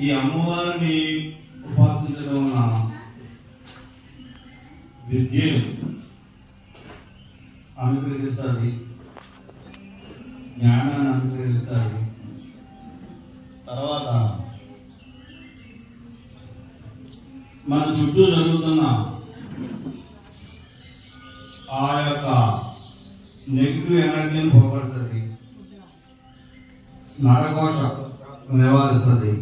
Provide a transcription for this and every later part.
ఈ అమ్మవారిని ఉపాసించడం వలన విద్యను అనుగ్రహిస్తుంది, జ్ఞానాన్ని అనుగ్రహిస్తుంది. తర్వాత మన చుట్టూ జరుగుతున్న ఆ యొక్క నెగిటివ్ ఎనర్జీని పోగొడుతుంది, నరఘోష నివారిస్తుంది.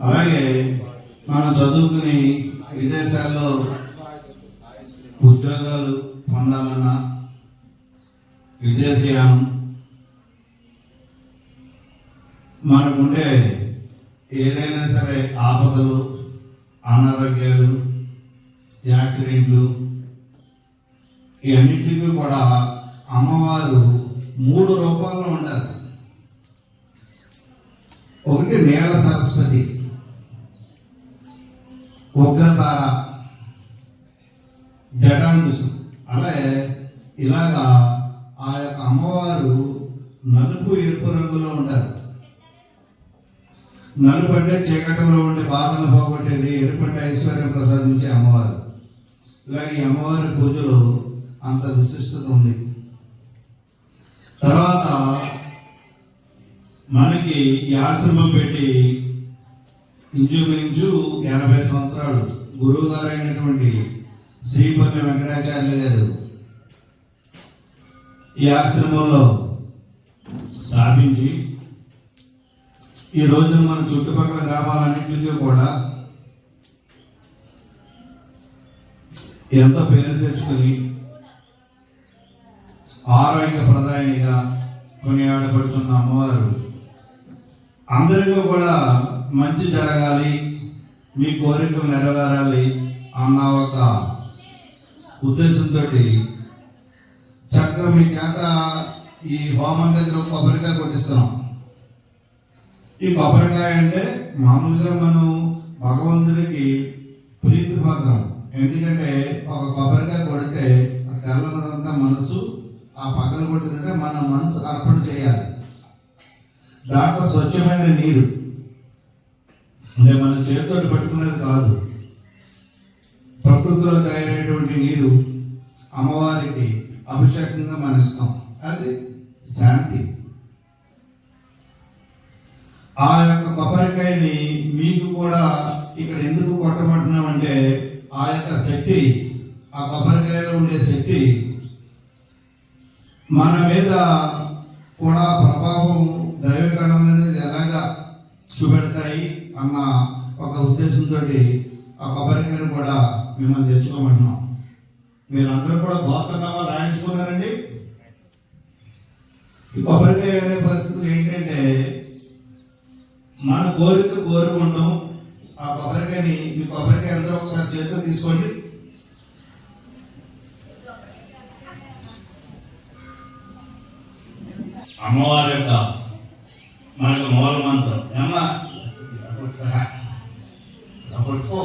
అలాగే మనం చదువుకుని విదేశాల్లో ఉద్యోగాలు పొందాలన్నా, విదేశీయానం, మనకుండే ఏదైనా సరే ఆపదలు, అనారోగ్యాలు, యాక్సిడెంట్లు, ఇవన్నిటికీ కూడా అమ్మవారు 3 రూపాల్లో ఉంటారు. ఒకటి నేల సరస్వతి, ఉగ్రతార, జటాంకుశం. అలాగే ఇలాగా ఆ యొక్క అమ్మవారు నలుపు ఎరుపు రంగులో ఉంటారు. నలుపు అంటే చీకటిలో ఉండే బాధలు పోగొట్టేది, ఎరుపు అంటే ఐశ్వర్యం ప్రసాదించే అమ్మవారు. ఇలాగే ఈ అమ్మవారి పూజలో అంత విశిష్టత ఉంది. తర్వాత మనకి ఈ ఆశ్రమం పెట్టి ఇంచుమించు 80 సంవత్సరాలు గురువు గారు అయినటువంటి శ్రీపతి వెంకటాచార్యులు గారు ఈ ఆశ్రమంలో స్థాపించి ఈ రోజున మన చుట్టుపక్కల గ్రామాలన్నింటికి కూడా ఎంతో పేరు తెచ్చుకుని ఆరోగ్య ప్రదాయనిగా కొనియాడబడుతున్న అమ్మవారు అందరికీ కూడా మంచి జరగాలి, మీ కోరికలు నెరవేరాలి అన్న ఒక ఉద్దేశంతో చక్కగా మీ చేత ఈ హోమం దగ్గర కొబ్బరికాయ కొట్టిస్తున్నాం. ఈ కొబ్బరికాయ అంటే మామూలుగా మనం భగవంతుడికి ప్రీతిపాత్రం. ఎందుకంటే ఒక కొబ్బరికాయ కొడితే తెల్లదంతా మనసు, ఆ పగలు కొట్టిందంటే మన మనసు అర్పణ చేయాలి. దాంట్లో స్వచ్ఛమైన నీరు అంటే మన చేతితో పట్టుకునేది కాదు, ప్రకృతిలో తయారైనటువంటి నీరు అమ్మవారికి అభిషేకంగా మనం ఇస్తాం. అది శాంతి. ఆ యొక్క కొబ్బరికాయని మీకు కూడా ఇక్కడ ఎందుకు కొట్టమంటున్నామంటే ఆ యొక్క శక్తి, ఆ కొబ్బరికాయలో ఉండే శక్తి మన మీద కూడా ప్రభావం, దైవగణం అనేది ఎలాగా చూపెడతాయి అన్న ఒక ఉద్దేశంతో ఆ కొబ్బరికాయను కూడా మిమ్మల్ని తెచ్చుకోమంటున్నాం. మీరందరూ కూడా గోత్రనామా రాయించుకున్నారండి. ఈ కొబ్బరికాయ అనే పరిస్థితులు ఏంటంటే మన కోరిక కోరుకుంటాం. ఆ కొబ్బరికాయని, మీ కొబ్బరికాయ అందరూ ఒకసారి చేతితో తీసుకోండి. అమ్మవారి యొక్క మనకు మూల మంత్రం ఏమా పట్టుకో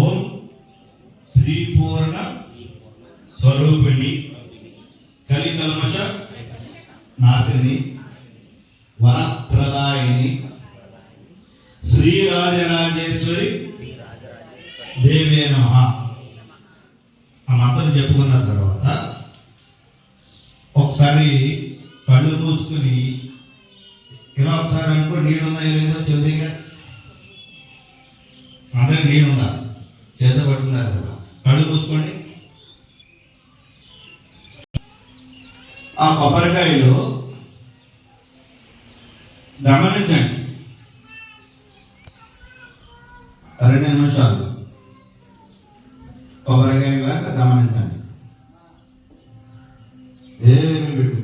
ఓం శ్రీ పూర్ణ స్వరూపిణి కలికల్మష నాశిని వరప్రదాయిని శ్రీరాజరాజేశ్వరి దేవే నమః. ఆ మంత్రం చెప్పుకున్న తర్వాత ఒకసారి కళ్ళు మూసుకుని ఇలా ఒకసారి అనుకో, నీళ్ళున్నాయో లేదో చదివిగా అందరికి నీళ్ళు ఉండాలి, చేత పట్టుకున్నారు కదా, కళ్ళు మూసుకోండి. ఆ కొబ్బరికాయలో గమనించండి 2 నిమిషాలు కొబ్బరికాయలాగా గమనించండి. ఏమి పెట్టు,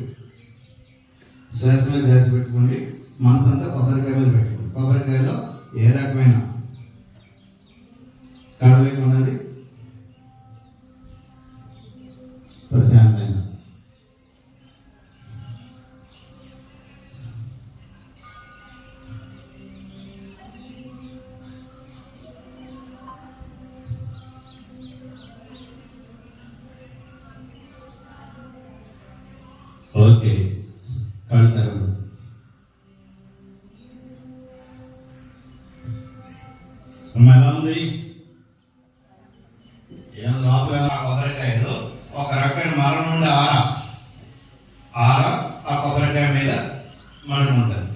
శ్వాస మీద ధ్యాస పెట్టుకోండి, మనసంతా కొబ్బరికాయ మీద పెట్టుకోండి. కొబ్బరికాయలో ఏ రకమైన కదలిక ఉన్నది, ప్రశాంతంగా ఓకే. కళ్ళు తెరవదు. ఎలా ఉంది? ఏం లోపల కొబ్బరికాయలో ఒక రకమైన మరం నుండి ఆర ఆ కొబ్బరికాయ మీద మనకు ఉంటుంది.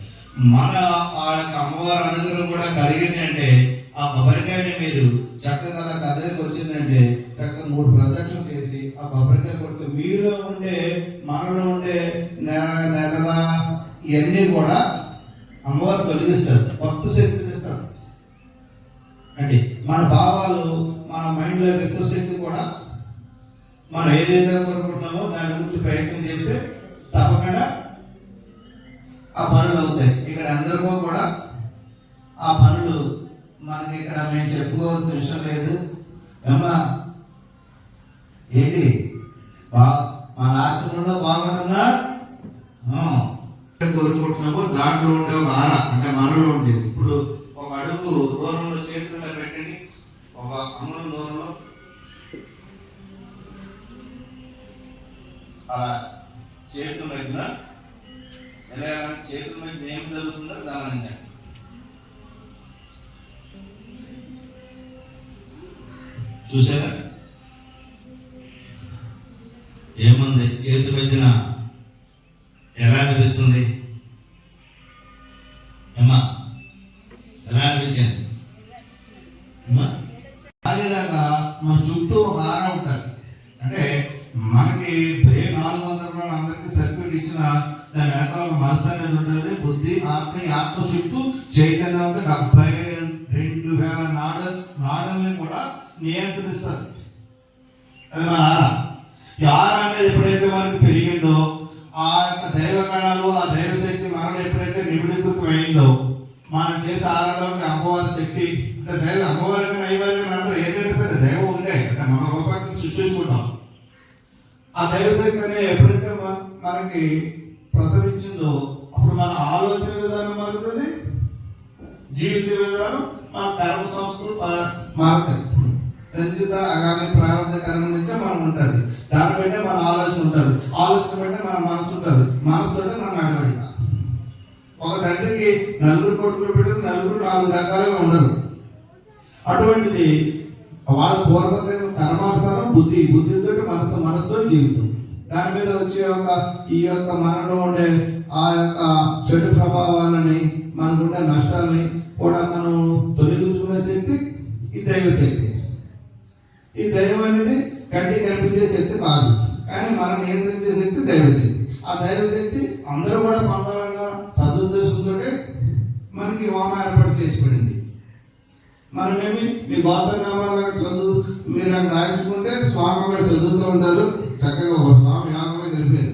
మన ఆ యొక్క అమ్మవారి అనుగ్రహం కూడా కలిగింది అంటే ఆ కొబ్బరికాయని మీరు చక్కగా కదలికి వచ్చిందంటే చక్కగా 3 ప్రదక్షిణలు చేసి ఆ కొబ్బరికాయ కొడుతూ మీలో ఉండే, మనలో ఉండే నెల ఇవన్నీ కూడా అమ్మవారు తొలగిస్తారు, కొత్త శక్తిని ఇస్తారు అండి. మన భావాలు, మన మైండ్లో విశ్వశక్తి కూడా మనం ఏదైతే కోరుకుంటున్నామో దాని గురించి ప్రయత్నం చేస్తే తప్పకుండా ఆ పనులు అవుతాయి. ఇక్కడ అందరికీ కూడా ఆ పనులు మనకి ఇక్కడ మేము చెప్పుకోవాల్సిన విషయం లేదు. ఏమా ఏంటి మన ఆచరణలో బాగుంటుందా? కోరుకుంటున్నాము. దాంట్లో ఉండే ఒక ఆర అంటే మనలో ఉండేది. ఇప్పుడు ఒక అడుగు దూరంలో చేతుల్లో పెట్టండి, ఒక అమ్ముల దూరంలో అలా చేతుల మధ్యన ఎలా చేతుల మధ్య ఏం జరుగుతుందో గమనించండి. చూసారా ఏముంది? చేతి మధ్యన ఎలా అనిపిస్తుంది? అమ్మా ఎలా అనిపించింది? అదేలాగా మన చుట్టూ ఒక ఆర ఉంటుంది. అంటే మనకి 400 అందరికీ సర్టిఫికేట్ ఇచ్చిన దాని వెనకాల మనసు అనేది ఉంటుంది, బుద్ధి, ఆత్మ ఆత్మ చుట్టూ చైతన్యవంతం 72,000 నాడల్ని కూడా నియంత్రిస్తుంది. అది మన ఆరా. ఈ ఆరా అనేది ఎప్పుడైతే మనకు పెరిగిందో ఆ యొక్క దైవ కణాలు ఆ దైవ శక్తి మనలో ఎప్పుడైతే నిబిడీకృతం అయిందో మనం చేసే ఆరాధనకి అమ్మవారి శక్తి అంటే దైవ అమ్మవారికి నైవారికి అందరూ ఏదైనా సరే దైవం ఉండే మన రూపాయలు సృష్టించుకుంటాం. ఆ దైవ శక్తి అనేది ఎప్పుడైతే మనకి ప్రసరించిందో అప్పుడు మన ఆలోచన విధానం మారుతుంది, జీవిత విధానం, మన కర్మ సంస్కృతి మారుతాయి. సంచిత అగామి ప్రారంభ కర్మ నుంచే మనం ఉంటుంది. దాన్ని బట్టే మన ఆలోచన ఉంటుంది, ఆలోచన బట్టే మన మనసు ఉంటుంది, మనసు బట్టే మన నడవడిక. ఒక తండ్రికి 4 కొడుకులు పెట్టిన 4 రకాలుగా ఉండరు. అటువంటిది వాళ్ళ పూర్వక కర్మానుసారం బుద్ధితో మనసుతో జీవితం. దాని మీద వచ్చే ఈ యొక్క మనలో ఉండే ఆ యొక్క చెడు ప్రభావాలని మనకుండే నష్టాలని కూడా మనం తొలగించుకునే శక్తి ఈ దైవ శక్తి. ఈ దైవం అనేది కంటి కనిపించే శక్తి కాదు, కానీ మనం నియంత్రించే శక్తి దైవశక్తి. ఆ దైవశక్తి అందరూ కూడా పొందాలన్న సదుద్దేశంతో మనకి హోమ ఏర్పాటు చేసి పడింది. మనమేమి మీ గోత్రనామాలు చదువు మీరు అని రాయించుకుంటే స్వామి అక్కడ చదువుతూ ఉంటారు, చక్కగా స్వామి యాగంలో గడిపారు.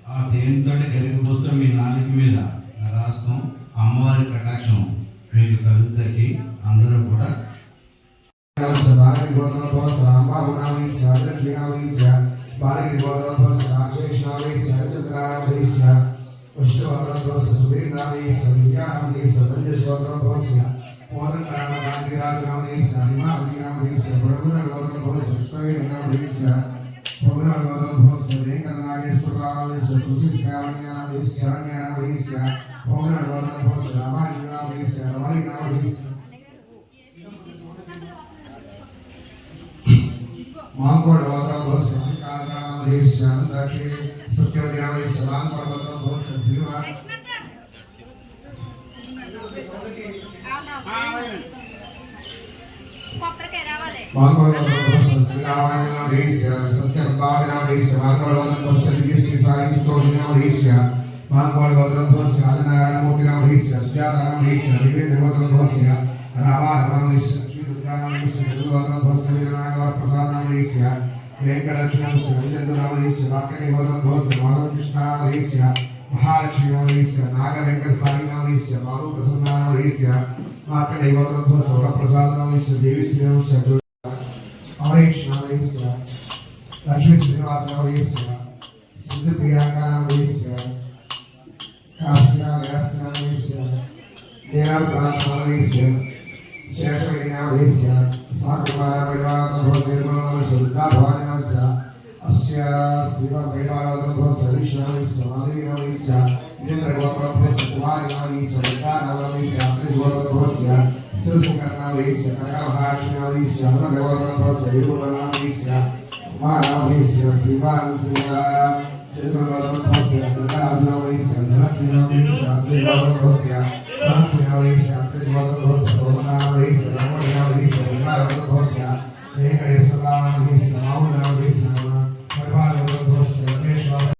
ఆ దేనితో కలిగి పుస్తకం మీ నాలుగు మీద రాస్తాం. అమ్మవారి కటాక్షం మీకు కలుగుతాయి. అందరూ కూడా लक्ष्मी श्रीनिवास सिद्ध Priyanka Kashika Mahavishya Sivansya Chitravadvasya Dhanavishya Dhanavishya Dhanavishya Dhanavishya Dhanavishya Somanavishya Ramanavishya Vimaravadvasya Venkadeswaravishya Maunavishya Parvaravadvasya Deshva